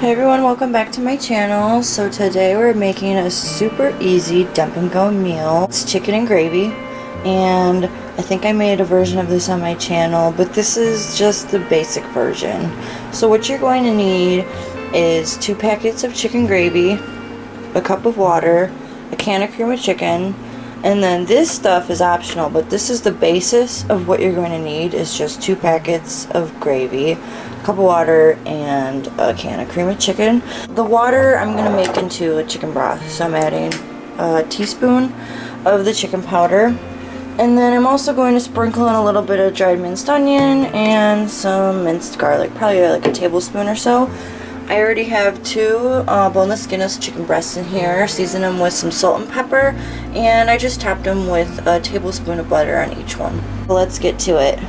Hey everyone, welcome back to my channel. So today we're making a super easy dump and go meal. It's chicken and gravy, and I think I made a version of this on my channel, but this is just the basic version. So what you're going to need is 2 packets of chicken gravy, a cup of water, a can of cream of chicken, and then this stuff is optional, but this is the basis of what you're going to need. Is just 2 packets of gravy, a cup of water, and a can of cream of chicken. The water I'm going to make into a chicken broth, so I'm adding a teaspoon of the chicken powder, and then I'm also going to sprinkle in a little bit of dried minced onion and some minced garlic, probably like a tablespoon or so. I already have 2 boneless skinless chicken breasts in here. Season them with some salt and pepper, and I just topped them with a tablespoon of butter on each one. Let's get to it.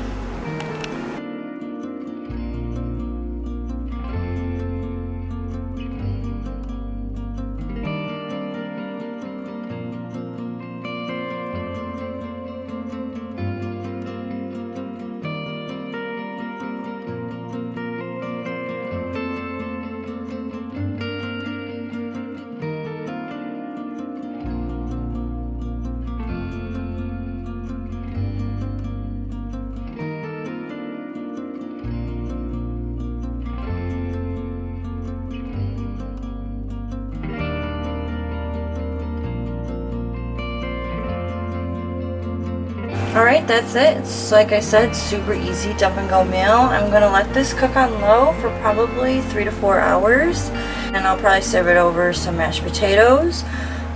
Alright, that's it. It's, like I said, super easy dump and go meal. I'm going to let this cook on low for probably 3 to 4 hours, and I'll probably serve it over some mashed potatoes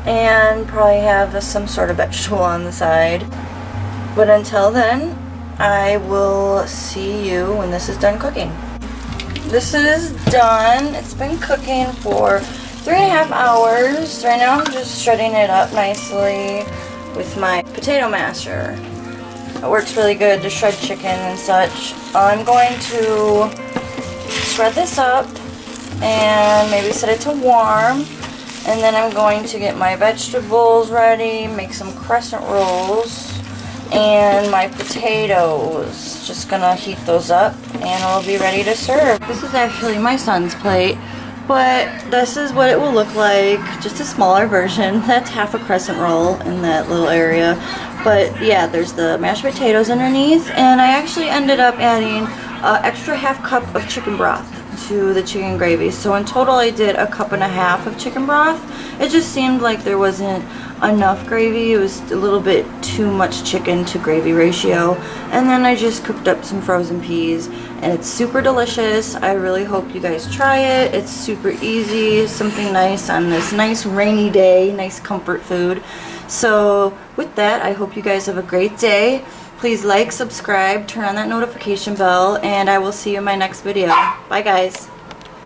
and probably have some sort of vegetable on the side. But until then, I will see you when this is done cooking. This is done. It's been cooking for 3.5 hours. Right now I'm just shredding it up nicely with my potato masher. It works really good to shred chicken and such. I'm going to shred this up and maybe set it to warm, and then I'm going to get my vegetables ready, make some crescent rolls, and my potatoes. Just gonna heat those up and I'll be ready to serve. This is actually my son's plate, but this is what it will look like, just a smaller version. That's half a crescent roll in that little area. But yeah, there's the mashed potatoes underneath, and I actually ended up adding an extra half cup of chicken broth to the chicken gravy. So in total I did a 1.5 cups of chicken broth. It just seemed like there wasn't enough gravy. It was a little bit too much chicken to gravy ratio. And then I just cooked up some frozen peas, and it's super delicious. I really hope you guys try it. It's super easy, something nice on this nice rainy day, nice comfort food. So with that, I hope you guys have a great day. Please like, subscribe, turn on that notification bell, and I will see you in my next video. Bye guys.